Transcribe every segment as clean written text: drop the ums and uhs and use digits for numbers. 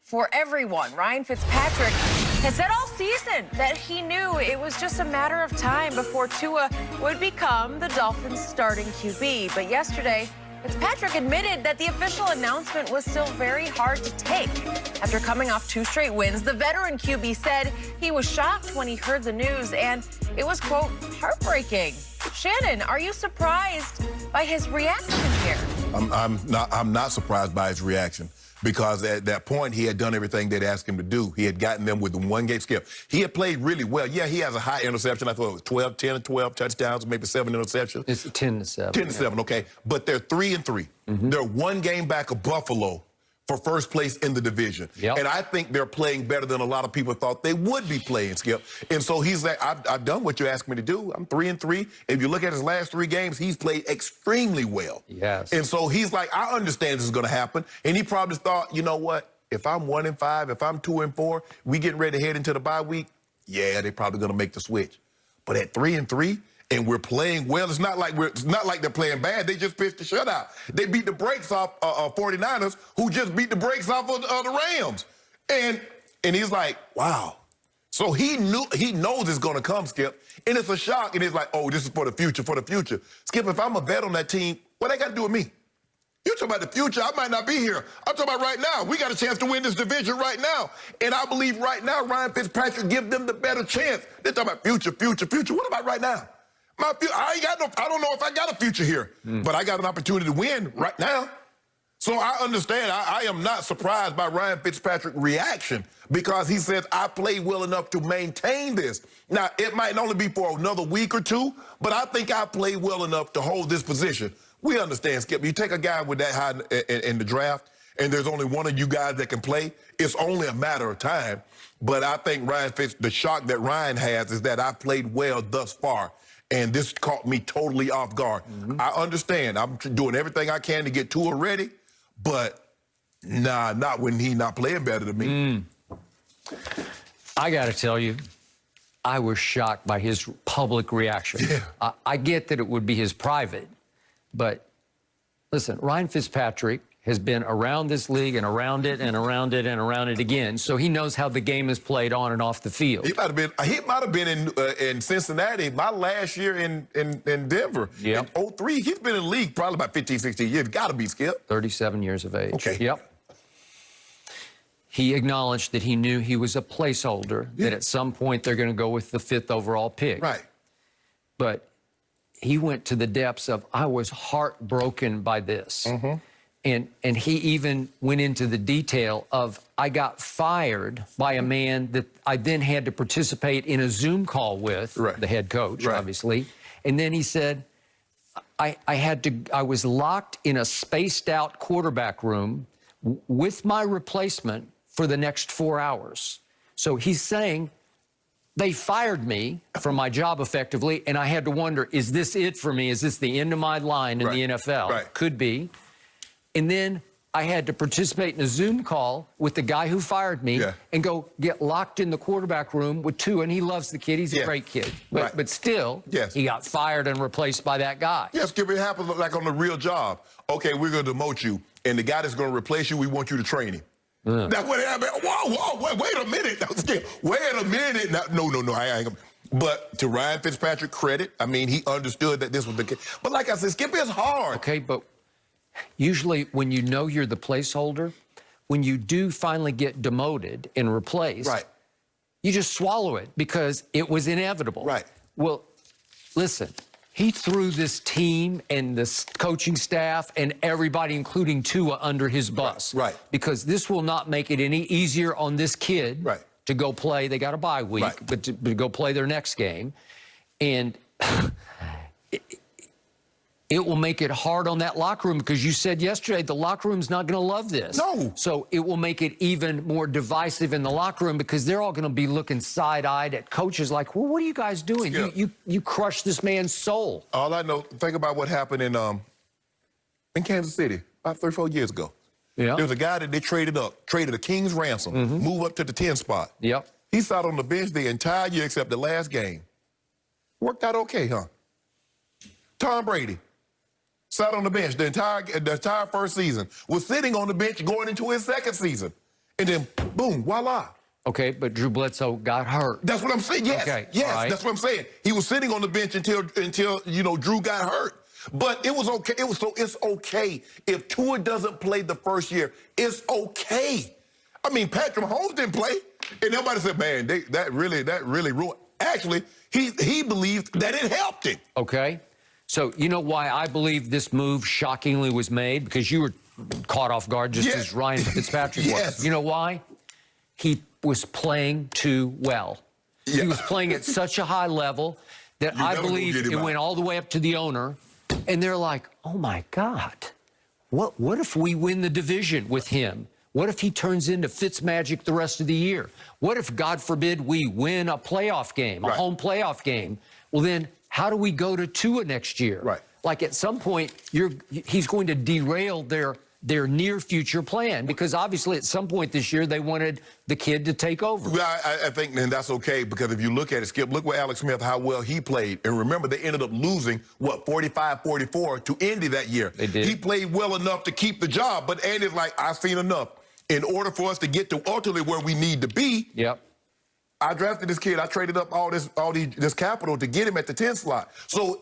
for everyone. Ryan Fitzpatrick has said all season that he knew it was just a matter of time before Tua would become the Dolphins' starting QB. But yesterday, Fitzpatrick admitted that the official announcement was still very hard to take. After coming off 2 straight wins, the veteran QB said he was shocked when he heard the news, and it was, quote, heartbreaking. Shannon, are you surprised by his reaction here? I'm not surprised by his reaction, because at that point he had done everything they'd asked him to do. He had gotten them with the 1-game skip. He had played really well. Yeah, he has a high interception. I thought it was 10 or 12 touchdowns, maybe 7 interceptions. It's 10-7. 10-7, okay. But they're 3-3. They're 1 game back of Buffalo for first place in the division. And I think they're playing better than a lot of people thought they would be playing, Skip. And so he's like, I've done what you asked me to do. I'm 3-3. If you look at his last 3 games, he's played extremely well. Yes. And so he's like, I understand this is going to happen. And he probably thought, you know what? If I'm 1-5, if I'm 2-4, we getting ready to head into the bye week, yeah, they're probably going to make the switch. But at 3-3, and we're playing well. It's not like they're playing bad. They just pitched the shutout. They beat the brakes off 49ers, who just beat the brakes off of the Rams. And he's like, wow. So he knows it's going to come, Skip. And it's a shock. And he's like, oh, this is for the future, for the future. Skip, if I'm a vet on that team, what they got to do with me? You're talking about the future. I might not be here. I'm talking about right now. We got a chance to win this division right now. And I believe right now Ryan Fitzpatrick give them the better chance. They're talking about future, future, future. What about right now? I don't know if I got a future here, but I got an opportunity to win right now. So I understand. I am not surprised by Ryan Fitzpatrick's reaction, because he says, I played well enough to maintain this. Now, it might only be for another week or 2, but I think I played well enough to hold this position. We understand, Skip. You take a guy with that high in the draft, and there's only one of you guys that can play, it's only a matter of time. But I think the shock that Ryan has is that I've played well thus far. And this caught me totally off guard. I understand. I'm doing everything I can to get Tua ready, but nah, not when he's not playing better than me. I got to tell you, I was shocked by his public reaction. Yeah. I get that it would be his private, but listen, Ryan Fitzpatrick has been around this league and around it and around it and around it again, so he knows how the game is played on and off the field. He might have been in Cincinnati my last year in Denver. In 03. He's been in the league probably about 15, 16 years. Got to be, Skip. 37 years of age. Okay. Yep. He acknowledged that he knew he was a placeholder, that at some point they're going to go with the 5th overall pick. Right. But he went to the depths of, I was heartbroken by this. And he even went into the detail of, I got fired by a man that I then had to participate in a Zoom call with, the head coach, obviously. And then he said, I was locked in a spaced out quarterback room with my replacement for the next 4 hours. So he's saying, they fired me from my job effectively, and I had to wonder, is this it for me? Is this the end of my line in the NFL? Could be. And then I had to participate in a Zoom call with the guy who fired me and go get locked in the quarterback room with Tua, and he loves the kid. He's a great kid. But still, he got fired and replaced by that guy. Yes, Skip, it happens like on the real job. Okay, we're going to demote you, and the guy that's going to replace you, we want you to train him. That's what happened. Whoa, wait a minute. Wait a minute. No, I ain't gonna. But to Ryan Fitzpatrick credit, I mean, he understood that this was the case. But like I said, Skip, is hard. Okay, but usually when you know you're the placeholder, when you do finally get demoted and replaced, you just swallow it because it was inevitable. Well, listen, he threw this team and this coaching staff and everybody, including Tua, under his bus. Because this will not make it any easier on this kid to go play. They got a bye week, but to go play their next game. And it will make it hard on that locker room, because you said yesterday the locker room's not going to love this. No. So it will make it even more divisive in the locker room, because they're all going to be looking side-eyed at coaches like, well, what are you guys doing? You crushed this man's soul. All I know, think about what happened in Kansas City about 3 or 4 years ago. There was a guy that they traded a king's ransom, move up to the 10 spot. He sat on the bench the entire year except the last game. Worked out okay, huh? Tom Brady sat on the bench the entire first season, was sitting on the bench going into his second season. And then, boom, voila. Okay, but Drew Bledsoe got hurt. That's what I'm saying. Yes, Okay, yes, right. that's what I'm saying. He was sitting on the bench until Drew got hurt. But it was okay. It's okay if Tua doesn't play the first year. It's okay. I mean, Patrick Mahomes didn't play, and everybody said, "Man, that really ruined." Actually, he believed that it helped him. Okay, so you know why I believe this move shockingly was made? Because you were caught off guard just as Ryan Fitzpatrick Yes. was. You know why? He was playing too well. Yeah. He was playing at such a high level that I believe it went all the way up to the owner, and they're like, "Oh my God, what if we win the division with him? What if he turns into Fitzmagic the rest of the year? What if, God forbid, we win a playoff game, a home playoff game? Well, then how do we go to Tua next year? Right. Like at some point, he's going to derail their near future plan, because obviously at some point this year they wanted the kid to take over." Well, I think then that's okay, because if you look at it, Skip, look what Alex Smith, how well he played. And remember, they ended up losing, 45-44 to Indy that year. They did. He played well enough to keep the job, but Andy's like, "I've seen enough. In order for us to get to ultimately where we need to be, Yep. I drafted this kid. I traded up all this capital to get him at the 10th slot." So,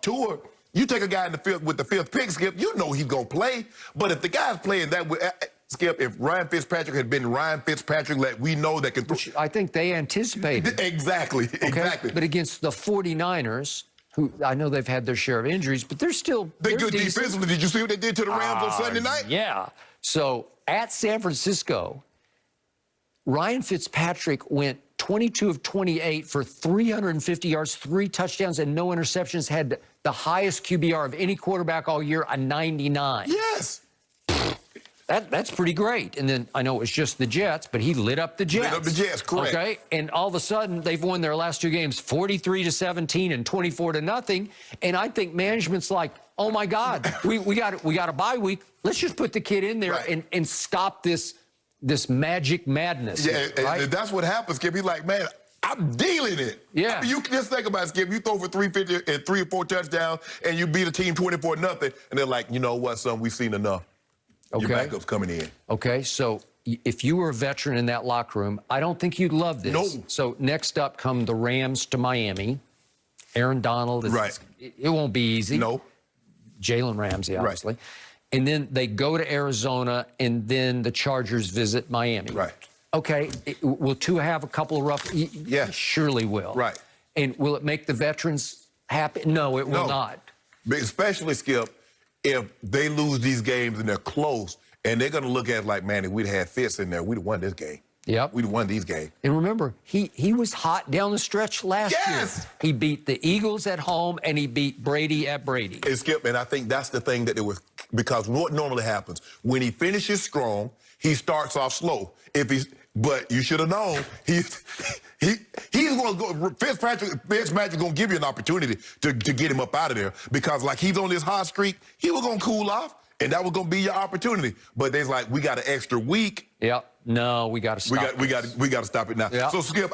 Tua, you take a guy in the field with the 5th pick, Skip, you know he's going to play. But if the guy's playing that way, Skip, if Ryan Fitzpatrick had been Ryan Fitzpatrick that we know that can throw. I think they anticipated. Exactly, Okay? exactly. But against the 49ers, who I know they've had their share of injuries, but they're They're good decent. defensively. Did you see what they did to the Rams on Sunday night? Yeah. So at San Francisco, Ryan Fitzpatrick went 22 of 28 for 350 yards, 3 touchdowns, and no interceptions. Had the highest QBR of any quarterback all year, a 99. Yes. That's pretty great. And then I know it was just the Jets, but he lit up the Jets. Lit up the Jets, correct. Okay, and all of a sudden they've won their last 2 games, 43-17 and 24-0. And I think management's like, "Oh my God, we got a bye week. Let's just put the kid in there and stop this magic madness." Yeah, right? and that's what happens, Skip. He's like, "Man, I'm dealing it." Yeah. I mean, you can just think about it, Skip. You throw for 350 and 3 or 4 touchdowns, and you beat a team 24-0, and they're like, "You know what, son? We've seen enough. Your backup's coming in." Okay, so if you were a veteran in that locker room, I don't think you'd love this. No. So next up come the Rams to Miami. Aaron Donald. Right. It won't be easy. No. Jalen Ramsey, obviously. And then they go to Arizona, and then the Chargers visit Miami. Right. Okay, will Tua have a couple of rough? Yeah. Surely will. Right. And will it make the veterans happy? No, it will not. But especially, Skip, if they lose these games and they're close, and they're going to look at it like, "Man, if we'd had Fitz in there, we'd have won this game." Yep. We'd have won these games. And remember, he was hot down the stretch last year. He beat the Eagles at home, and he beat Brady at Brady. And Skip, and I think that's the thing that it was, because what normally happens, when he finishes strong, he starts off slow. But you should have known, he's going to go, Fitzpatrick going to give you an opportunity to get him up out of there, because like he's on this hot streak, he was going to cool off, and that was going to be your opportunity. But they's like, "We got an extra week." Yep. No, we got to stop. We got to stop it now. Yep. So Skip,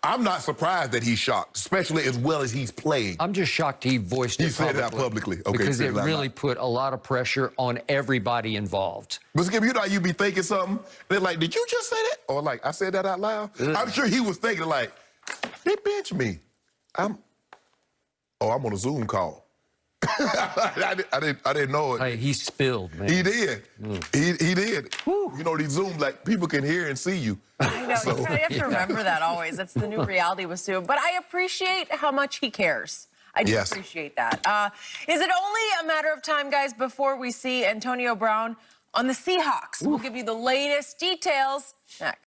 I'm not surprised that he's shocked, especially as well as he's played. I'm just shocked he voiced it publicly. He said that publicly. Okay, because it really really put a lot of pressure on everybody involved. But Skip, you know how you be thinking something, they're like, "Did you just say that?" Or like, "I said that out loud." I'm sure he was thinking like, "They benched me. I'm on a Zoom call." I didn't know it. Hey, he spilled, man. He did. He did. Whew. You know, these Zooms, like, people can hear and see you. I know, you have to remember that always. That's the new reality with Sue. But I appreciate how much he cares. I do appreciate that. Is it only a matter of time, guys, before we see Antonio Brown on the Seahawks? We'll give you the latest details next.